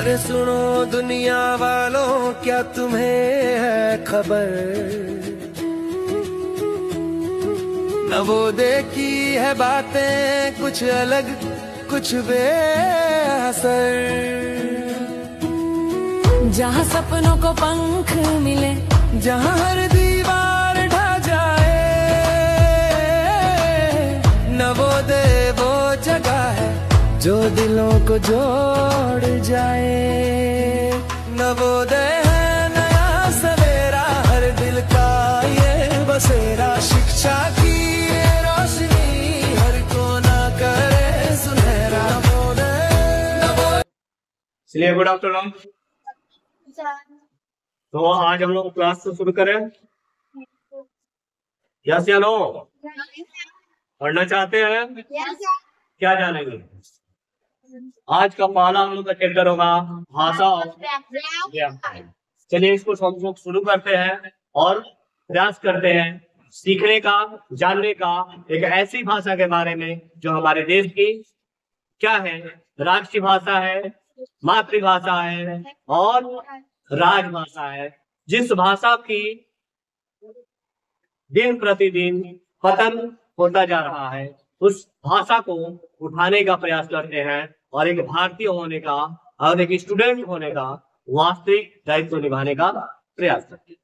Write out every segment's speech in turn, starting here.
अरे सुनो दुनिया वालों, क्या तुम्हें है खबर, न वो देखी है बातें कुछ अलग कुछ बेअसर। जहाँ सपनों को पंख मिले, जहाँ हर दीवार ढा जाए, न वो दे वो जगह है जो दिलों को जोड़ जाए। न वो दे है नया सवेरा, हर दिल का ये बसेरा, शिक्षा की ये रोशनी हर को ना करे सुनहरा। चलिए, गुड आफ्टरनून। तो आज हम लोग क्लास को शुरू करें। यस या नो? पढ़ना चाहते हैं? क्या जानेंगे? आज का पहला हम लोग का चैप्टर होगा भाषा और व्याकरण। चलिए इसको हम लोग शुरू करते हैं और प्रयास करते हैं सीखने का, जानने का एक ऐसी भाषा के बारे में जो हमारे देश की क्या है, राष्ट्रीय भाषा है, मातृभाषा है और राजभाषा है। जिस भाषा की दिन प्रतिदिन पतन होता जा रहा है, उस भाषा को उठाने का प्रयास करते हैं और एक भारतीय होने का और एक स्टूडेंट होने का वास्तविक दायित्व निभाने का प्रयास करते हैं।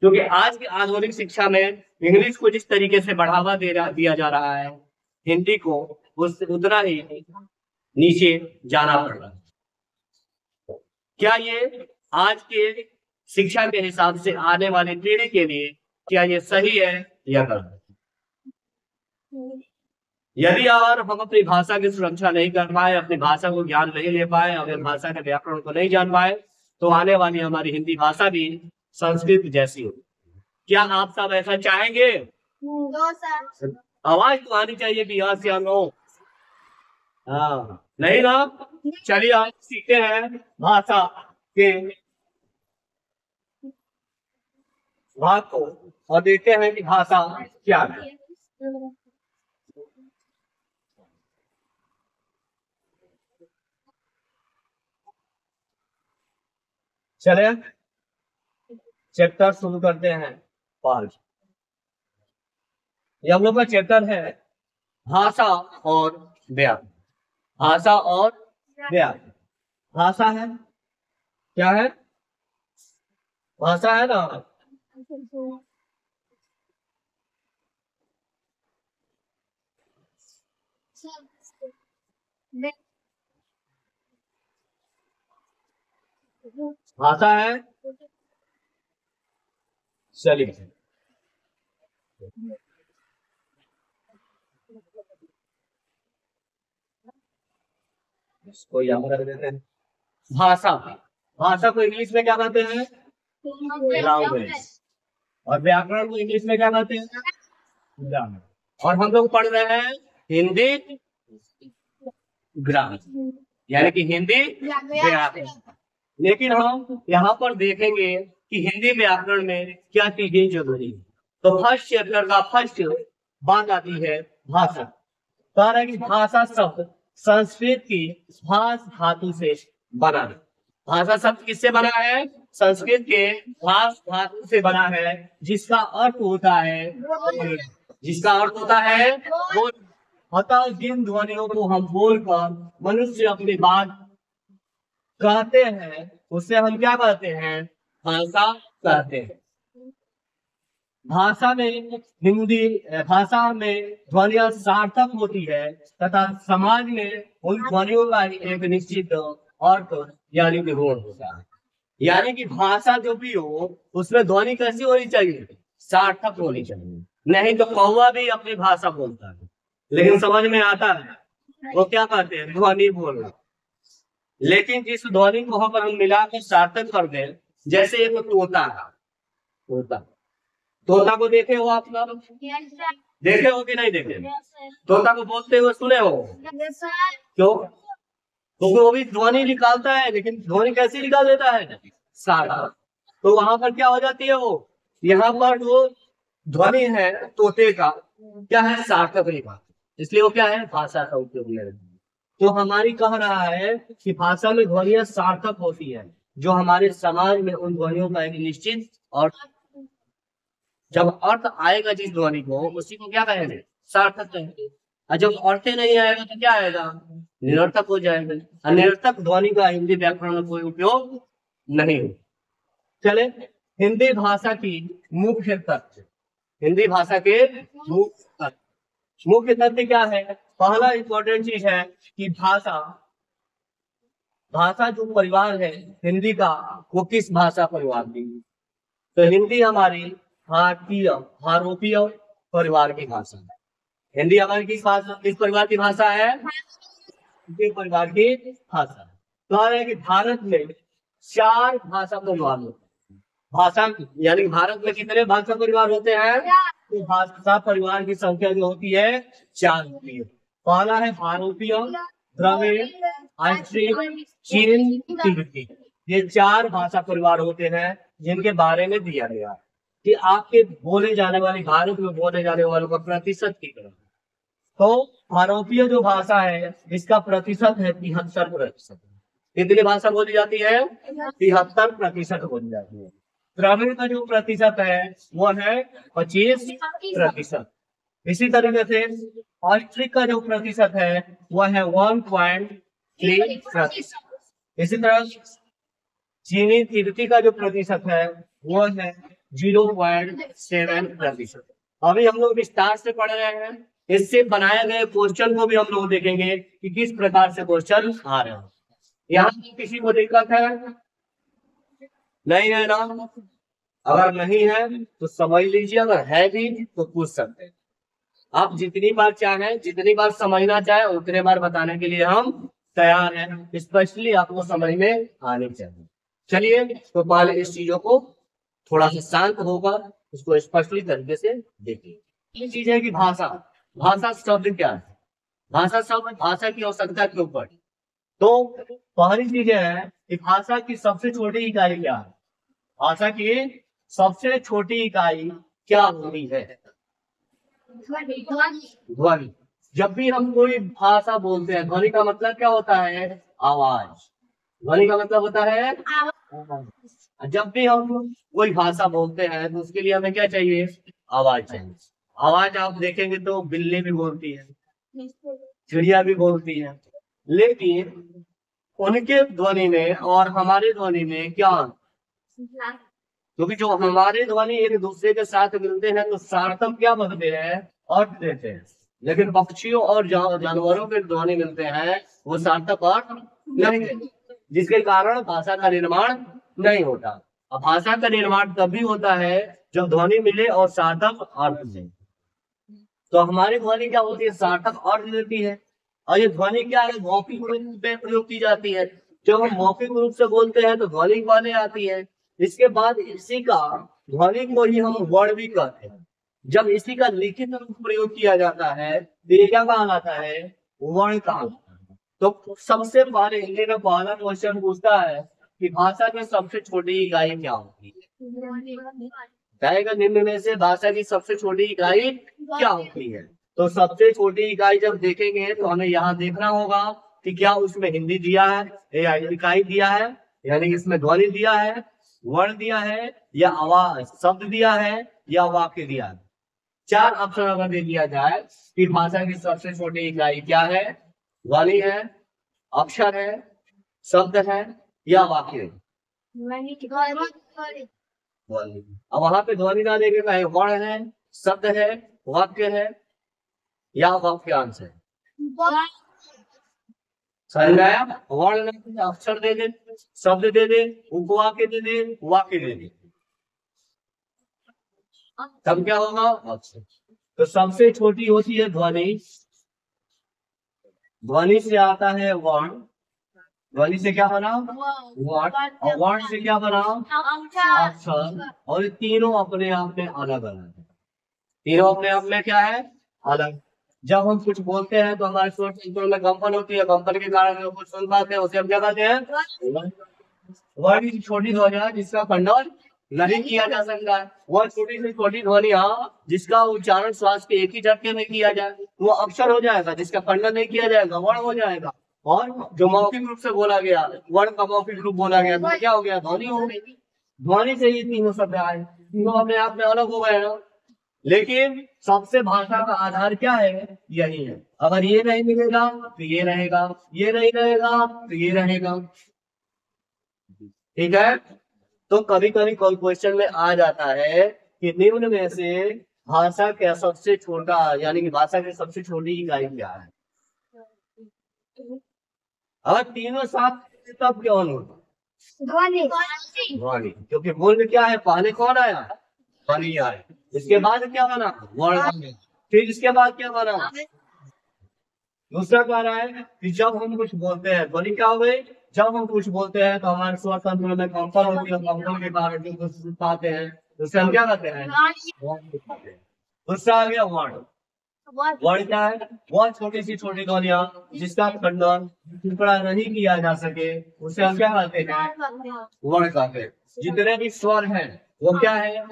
क्योंकि आज की आधुनिक शिक्षा में इंग्लिश को जिस तरीके से बढ़ावा दिया जा रहा है, हिंदी को उससे उतना ही नीचे जाना पड़ रहा है। क्या ये आज के शिक्षा के हिसाब से आने वाली पीढ़ी के लिए क्या ये सही है या गलत? यदि अगर हम अपनी भाषा की सुरक्षा नहीं कर पाए, अपनी भाषा को ज्ञान नहीं ले पाए, अपनी भाषा के व्याकरण को नहीं जान पाए, तो आने वाली हमारी हिंदी भाषा भी संस्कृत जैसी होगी। क्या आप सब ऐसा चाहेंगे? आवाज तो आनी चाहिए कि यस या नो। हाँ, नहीं ना? चलिए आज सीखते हैं भाषा के भाग को और देखते हैं कि भाषा क्या है। चले चैप्टर शुरू करते हैं। 5 ये हम लोग का चैप्टर है भाषा और व्याकरण। भाषा और व्याकरण। भाषा है क्या है? भाषा है ना? भाषा है। चलिए इसको याद रख देते हैं। भाषा, भाषा को इंग्लिश में क्या कहते हैं? लैंग्वेज। और व्याकरण को इंग्लिश में क्या कहते हैं? ग्रामर। और हम लोग पढ़ रहे हैं हिंदी ग्रामर, यानी कि हिंदी व्याकरण। लेकिन हम यहाँ पर देखेंगे कि हिंदी व्याकरण में क्या चीजें जरूरी है। तो फर्स्ट चैप्टर का फर्स्ट बात आती है भाषा। कह रहे कि भाषा शब्द संस्कृत की भाष धातु से बना है। भाषा शब्द किससे बना है? संस्कृत के भाष धातु से बना है, जिसका अर्थ होता है, जिसका अर्थ होता है बोल। अतः जिन ध्वनियों को हम बोलकर मनुष्य अपनी बात कहते हैं, उससे हम क्या कहते हैं? भाषा कहते हैं। भाषा में हिंदी भाषा में ध्वनियां सार्थक होती है तथा समाज में उन ध्वनियों का एक निश्चित अर्थ यानी कि गुण होता है। यानी कि भाषा जो भी हो उसमें ध्वनि कैसी होनी चाहिए? सार्थक होनी चाहिए। नहीं तो कौवा भी अपनी भाषा बोलता है लेकिन समझ में आता है, वो क्या कहते हैं? ध्वनि बोलना। लेकिन जिस ध्वनि को हम मिलाकर सार्थक कर दें, जैसे एक तोता है, तोता को देखे हो आप लोग? देखे हो कि नहीं देखे? तोता को बोलते हुए सुने हो? क्यों? क्योंकि वो भी ध्वनि निकालता है, लेकिन ध्वनि कैसी निकाल देता है? सार्थक। तो वहां पर क्या हो जाती है? वो यहाँ पर वो ध्वनि है तोते का क्या है? सार्थक निकाल। इसलिए वो क्या है? भाषा का उपयोग में। तो हमारी कह रहा है कि भाषा में ध्वनियां सार्थक होती है, जो हमारे समाज में उन ध्वनियों का एक निश्चित और जब अर्थ आएगा जिस ध्वनि को, उसी को क्या कहेंगे? सार्थक कहेंगे। और जब अर्थ ही नहीं आएगा तो क्या आएगा? निरर्थक हो जाएगा। और निरर्थक ध्वनि का हिंदी व्याकरण में कोई उपयोग नहीं। चले, हिंदी भाषा की मुख्य तथ्य, हिंदी भाषा के मुख्य तथ्य क्या है? पहला इंपॉर्टेंट चीज है कि भाषा जो परिवार है हिंदी का, वो किस भाषा परिवार की? तो हिंदी हमारी भारतीय भारोपीय परिवार की भाषा है। हिंदी हमारी किस परिवार की भाषा है? भारतीय परिवार की भाषा। कह रहे हैं कि भारत में 4 भाषा परिवार होते हैं। भाषा यानी भारत में कितने भाषा परिवार होते हैं? तो भाषा परिवार की संख्या जो होती है 4 होती है। पहला है भारोपीय, द्रविड़, आस्ट्रिक, चीन, तिब्बती। ये 4 भाषा परिवार होते हैं जिनके बारे में दिया गया कि आपके बोले जाने वाली, भारत में बोले जाने वालों का प्रतिशत कितना। तो भारोपीय जो भाषा है इसका प्रतिशत है 73%। कितनी भाषा बोली जाती है? 73% बोली जाती है। द्रविड़ का जो प्रतिशत है वो है 25%। इसी तरीके से ऑस्ट्रिक का जो प्रतिशत है वह है 1.3%। इसी तरह चीनी तिब्बती का जो प्रतिशत है वो है 0.7%। अभी हम लोग विस्तार से पढ़ रहे हैं। इससे बनाए गए क्वेश्चन को भी हम लोग देखेंगे कि किस प्रकार से क्वेश्चन आ रहे हैं। यहाँ किसी को दिक्कत है? नहीं है ना? अगर नहीं है तो समझ लीजिए, अगर है भी तो पूछ सकते हैं। आप जितनी बार चाहें, जितनी बार समझना चाहे उतने बार बताने के लिए हम तैयार हैं। स्पेशली आपको समझ में आनी चाहिए। चलिए, तो पहले इस चीजों को थोड़ा सा शांत होकर इसको स्पष्टली तरीके से देखिए। ये चीज है कि भाषा शब्द क्या है? भाषा शब्द भाषा की आवश्यकता के ऊपर। तो पहली चीज है कि भाषा की सबसे छोटी इकाई क्या है? भाषा की सबसे छोटी इकाई क्या होती है? ध्वनि। जब भी हम कोई भाषा बोलते हैं, ध्वनि का मतलब क्या होता है? आवाज। ध्वनि का मतलब होता है आवाज। जब भी हम कोई भाषा बोलते हैं तो उसके लिए हमें क्या चाहिए? आवाज चाहिए। आवाज आप देखेंगे तो बिल्ली भी बोलती है, चिड़िया भी बोलती है, लेकिन उनके ध्वनि में और हमारे ध्वनि में क्या? क्योंकि जो हमारे ध्वनि एक दूसरे के साथ मिलते हैं तो सार्थक क्या बनते हैं? अर्थ देते हैं। लेकिन पक्षियों और जानवरों के ध्वनि मिलते हैं वो सार्थक अर्थ नहीं देते, जिसके कारण भाषा का निर्माण नहीं होता। अब भाषा का निर्माण तभी होता है जब ध्वनि मिले और सार्थक अर्थ दे। तो हमारी ध्वनि क्या होती है? सार्थक अर्थ देती है। और ये ध्वनि क्या है? मौखिक रूप में प्रयोग की जाती है। जब हम मौखिक रूप से बोलते हैं तो ध्वनि वाले आती है। इसके बाद इसी का ध्वनि को ही हम वर्ण भी कहते हैं। जब इसी का लिखित रूप प्रयोग किया जाता है तो ये क्या कहलाता है? वर्ण कहलाता है। तो सबसे पहले हिंदी में पहला क्वेश्चन पूछता है कि भाषा की सबसे छोटी इकाई क्या होती है? कहेगा निम्न में से भाषा की सबसे छोटी इकाई क्या होती है? तो सबसे छोटी इकाई जब देखेंगे तो हमें यहाँ देखना होगा कि क्या उसमें हिंदी दिया है या इकाई दिया है, यानी इसमें ध्वनि दिया है, वर्ण दिया है, या आवाज शब्द दिया है, या वाक्य दिया है। 4 ऑप्शन अगर दे दिया जाए कि भाषा की सबसे छोटी इकाई क्या है? ध्वनि है, अक्षर है, शब्द है, या वाक्य है? अब वहां पे ध्वनि ना देखे कहे वर्ण है, शब्द है, वाक्य है, या वाक्यांश है। वर्ण अक्षर दे दे, शब्द दे दे, उपवाक्य दे दे, वाक्य दे दे, तब क्या होगा? अक्षर। तो सबसे छोटी होती है ध्वनि। ध्वनि से आता है वर्ण। ध्वनि से क्या बना? वर्ण। और वर्ण से क्या बना? अक्षर। और ये तीनों अपने आप में अलग अलग है। तीनों अपने आप में क्या है? अलग। जब हम कुछ बोलते हैं तो हमारे स्वर में कंपन होती है, कंपन के कारण हम कुछ सुन पाते हैं, उसे हम क्या कहते हैं? वर्ण की छोटी ध्वनि है जिसका खंडन नहीं किया जा सकता है। वह छोटी से छोटी ध्वनि जिसका उच्चारण श्वास के एक ही झटके में किया जाए वो अक्षर हो जाएगा, जिसका खंडन नहीं किया जाएगा वर्ण हो जाएगा। और जो मौखिक रूप से बोला गया, वर्ण का मौखिक रूप बोला गया, तो क्या हो गया? ध्वनि हो गई। ध्वनि से ये तीनों शब्द आए, तीनों अपने आप में अलग हो गए ना। लेकिन सबसे भाषा का आधार क्या है? यही है। अगर ये नहीं मिलेगा तो ये रहेगा, ये नहीं रहेगा तो ये रहेगा। ठीक है। तो कभी कभी कोई क्वेश्चन में आ जाता है कि निम्न में से भाषा का सबसे छोटा, यानी कि भाषा की सबसे छोटी इकाई क्या है? अगर तीनों साथ तब क्या होगा? ध्वनि। क्योंकि मूल क्या है? पहले कौन आया? ध्वनि आया। इसके बाद क्या बना? वर्ण। फिर इसके बाद क्या बना? दूसरा कह रहा है कि जब हम कुछ बोलते हैं, ध्वनि क्या हो गई? जब हम कुछ बोलते हैं तो हमारे स्वर तंत्र में कंपन होती है, कंपन के कारण जो कुछ पाते हैं उससे हम क्या करते हैं? दूसरा आ गया वर्ण। वर्ण क्या है? बहुत छोटी सी छोटी ध्वनियां जिसका खंडन टुकड़ा नहीं किया जा सके उसे हम क्या कहते हैं? वर्ण कहते हैं। जितने भी स्वर हैं वो क्या है?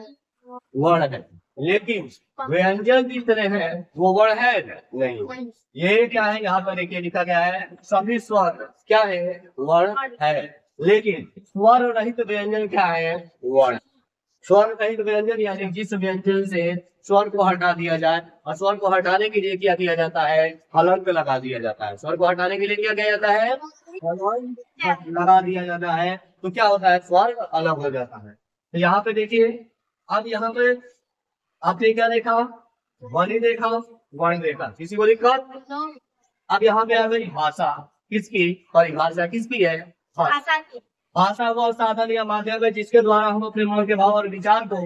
वर्ण है। लेकिन व्यंजन जितने हैं वो वर्ण है नहीं। ये क्या है? यहाँ पर देखिए लिखा गया है सभी स्वर क्या है? वर्ण है। लेकिन स्वर रहित व्यंजन क्या है? वर्ण। स्वर रहित व्यंजन यानी जिस व्यंजन से स्वर को हटा दिया जाए, और स्वर को हटाने के लिए क्या किया जाता है? हलंत लगा दिया जाता है। स्वर को हटाने के लिए क्या किया जाता है? हलंत लगा दिया जाता है। तो क्या होता है? स्वर अलग हो जाता है। तो यहाँ पे देखिए, अब यहाँ पे आपने क्या देखा? ध्वनि देखा, वर्ण देखा, किसी को दिक्कत? अब यहाँ पे आ गई भाषा। किसकी परिभाषा? किसकी है? भाषा वो साधन या माध्यम है जिसके द्वारा हम अपने मन के भाव और विचार को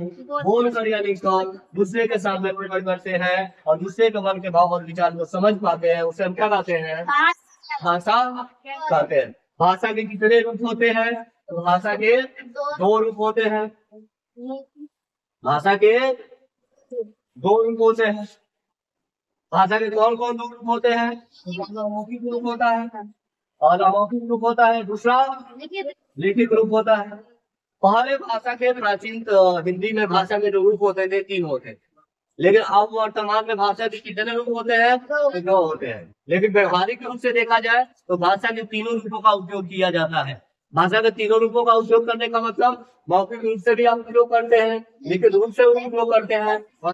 बोल कर या लिखकर दूसरे के सामने प्रकट करते हैं और दूसरे के मन के भाव और विचार को समझ पाते हैं। उसे हम क्या कहते हैं? भाषा कहते हैं। भाषा के कितने रूप होते हैं? तो भाषा के दो रूप होते हैं। भाषा के दो रूप होते हैं। भाषा के कौन कौन दो रूप होते हैं? मौखिक रूप होता है और अमौखिक रूप होता है, दूसरा लिखित रूप होता है। पहले भाषा के प्राचीन हिंदी में भाषा के जो रूप होते थे 3 होते थे, लेकिन अब वर्तमान में भाषा के कितने रूप होते हैं? 2 होते हैं। लेकिन व्यवहारिक रूप से देखा जाए तो भाषा के तीनों रूपों का उपयोग किया जाता है। भाषा के तीनों रूपों का उपयोग करने का मतलब मौखिक रूप से भी हम उपयोग करते हैं, लिखित रूप से भी उपयोग करते हैं और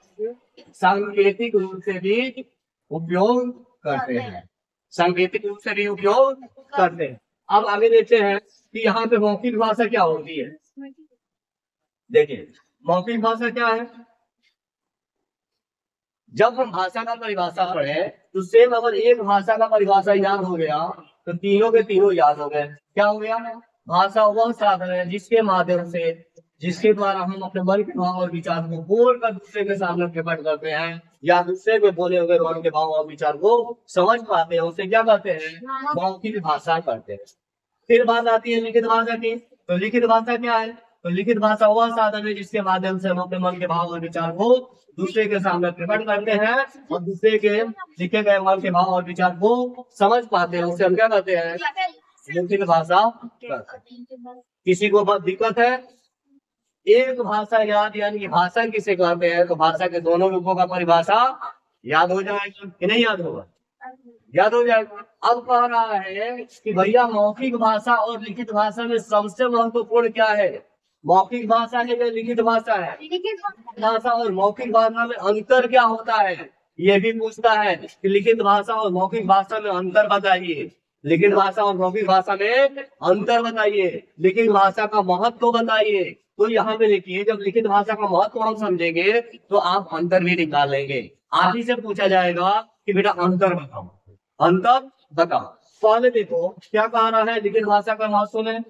सांकेतिक रूप से भी उपयोग करते हैं। सांकेतिक रूप से भी उपयोग करते हैं। अब आगे देखते हैं कि यहाँ पे मौखिक भाषा क्या होती है। देखिए मौखिक भाषा क्या है? जब हम भाषा का परिभाषा पढ़े तो सेम अगर एक भाषा का परिभाषा याद हो गया तो तीनों के तीनों याद हो गए। क्या हो गया? भाषा वह साधन है जिसके माध्यम से, जिसके द्वारा हम अपने मन के भाव और विचार को बोलकर दूसरे के सामने प्रकट करते हैं या दूसरे के बोले हुए मन के भाव और विचार को समझ पाते हैं। उसे क्या कहते हैं? मौखिक भाषा कहते हैं। फिर बात आती है लिखित भाषा की। तो लिखित भाषा क्या है? तो लिखित भाषा वह साधन है जिसके माध्यम से हम अपने मन के भाव और विचार को दूसरे के सामने प्रकट करते हैं और दूसरे के लिखे गए मन के भाव और विचार को समझ पाते हैं। उसे हम क्या कहते हैं? लिखित भाषा। किसी को बहुत दिक्कत है? एक भाषा याद, यानी कि भाषा किसे कहते हैं? तो भाषा के दोनों रूपों का परिभाषा याद हो जाएगा कि नहीं याद होगा? याद हो जाएगा। अब कह रहा है कि भैया मौखिक भाषा और लिखित भाषा में सबसे महत्वपूर्ण क्या है? मौखिक भाषा है या लिखित भाषा है? भाषा और मौखिक भाषा में अंतर क्या होता है ये भी पूछता है कि लिखित भाषा और मौखिक भाषा में अंतर बताइए। लिखित भाषा और मौखिक भाषा में अंतर बताइए। लिखित भाषा का महत्व बताइए। तो यहाँ पे देखिए, जब लिखित भाषा का महत्व हम समझेंगे तो आप अंतर भी निकाल लेंगे। आप ही से पूछा जाएगा कि बेटा अंतर बताओ, अंतर बताओ। पहले देखो क्या कह रहा है लिखित भाषा का महत्व में।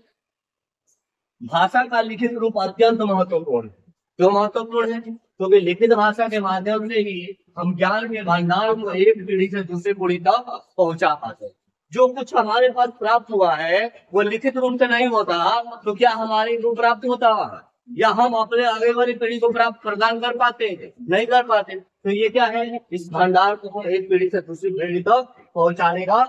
भाषा का लिखित रूप अत्यंत महत्वपूर्ण है। क्यों महत्वपूर्ण है? क्योंकि लिखित भाषा के माध्यम से ही हम ज्ञान के भंडार को एक पीढ़ी से दूसरी पीढ़ी तक पहुंचा पाते हैं। जो कुछ हमारे पास प्राप्त हुआ है वो लिखित रूप से नहीं होता तो क्या हमारे को प्राप्त होता या हम अपने आगे वाली पीढ़ी को प्राप्त प्रदान कर पाते? नहीं कर पाते। तो ये क्या है? इस भंडार को हम एक पीढ़ी से दूसरी पीढ़ी तक पहुंचाने का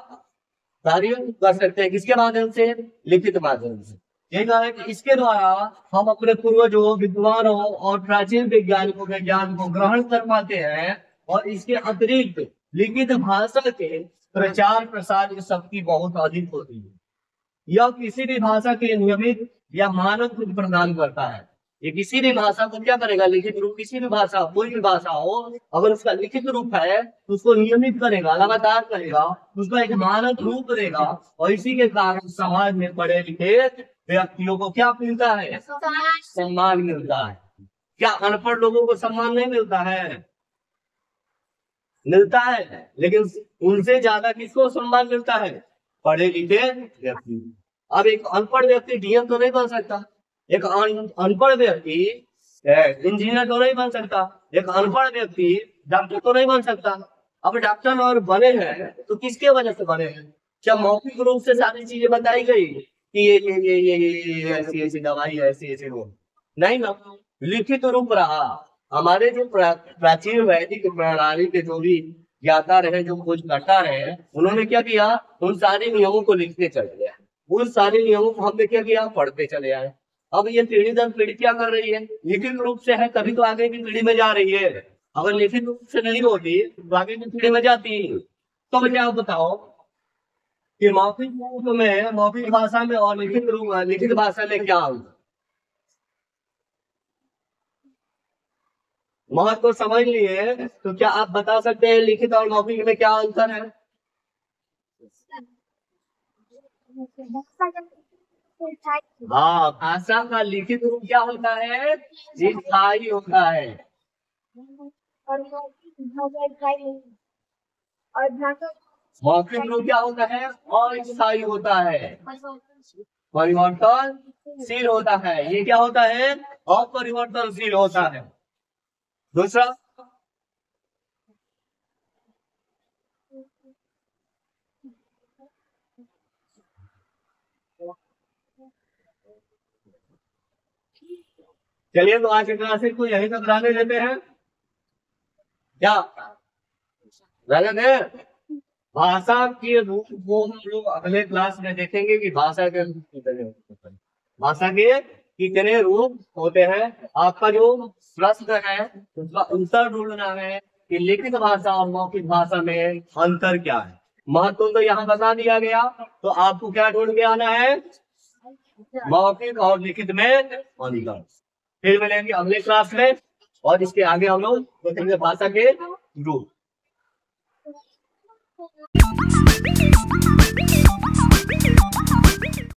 कार्य कर सकते हैं। किसके माध्यम से? लिखित माध्यम से। यही कहा है कि इसके द्वारा हम अपने पूर्वजों, विद्वानों और प्राचीन वैज्ञानिकों के ज्ञान को ग्रहण कर पाते हैं और इसके अतिरिक्त लिखित भाषा के प्रचार प्रसार की शक्ति बहुत अधिक होती है। यह किसी भी भाषा के नियमित या मानक रूप प्रदान करता है। ये किसी भी भाषा को क्या करेगा, लिखित रूप, किसी भी भाषा, कोई भी भाषा हो, अगर उसका लिखित रूप है तो उसको नियमित करेगा, लगातार करेगा, उसका एक मानक रूप देगा, और इसी के कारण समाज में पढ़े लिखे व्यक्तियों को क्या मिलता है, सम्मान मिलता है। क्या अनपढ़ लोगों को सम्मान नहीं मिलता है? मिलता है, लेकिन उनसे ज्यादा किसको सम्मान मिलता है? पढ़े लिखे व्यक्ति। अब एक अनपढ़ व्यक्ति डीएम तो नहीं बन सकता, एक अनपढ़ व्यक्ति इंजीनियर तो नहीं बन सकता, एक अनपढ़ व्यक्ति डॉक्टर तो नहीं बन सकता। अब डॉक्टर और बने हैं तो किसके वजह से बने हैं? क्या मौखिक रूप से सारी चीजें बताई गई कि ये ऐसी ऐसी दवाई, ऐसी ऐसी रोग? नहीं ना, लिखित रूप रहा। हमारे जो प्राचीन वैदिक प्रणाली के जो भी ज्ञाता रहे, जो खोज करता रहे, उन्होंने क्या किया, उन सारे नियमों को लिखते चले गए। उन सारे नियमों को हमने क्या किया, पढ़ते चले आए। अब ये पीढ़ी दर पीढ़ी क्या कर रही है, लिखित रूप से है तभी तो आगे की पीढ़ी में जा रही है। अगर लिखित रूप से नहीं होती तो आगे की पीढ़ी में जाती। तो मुझे आप बताओ कि मौखिक रूप में, मौखिक भाषा में और लिखित भाषा में क्या होगा? महत्व को समझ लिए तो क्या आप बता सकते हैं लिखित और मौखिक में क्या अंतर है? हाँ, भाषा का लिखित रूप क्या होता है? स्थायी होता है। मौखिक रूप क्या होता है? अस्थायी होता है, परिवर्तनशील होता है। ये क्या होता है? अपरिवर्तनशील होता है। दूसरा, चलिए तो आज की क्लास को यही तक रहने देते हैं क्या? रहने दें। भाषा के रूप को हम लोग अगले क्लास में देखेंगे कि भाषा के रूप कितने होते हैं, भाषा के कितने रूप होते हैं। आपका जो प्रश्न है उसका उत्तर ढूंढना है कि लिखित भाषा और मौखिक भाषा में अंतर क्या है। महत्व तो यहाँ बता दिया गया, तो आपको क्या ढूंढ के आना है? मौखिक और लिखित में अंतर। फिर मिलेंगे अगले क्लास में, और इसके आगे हम लोग देखेंगे भाषा के रूप।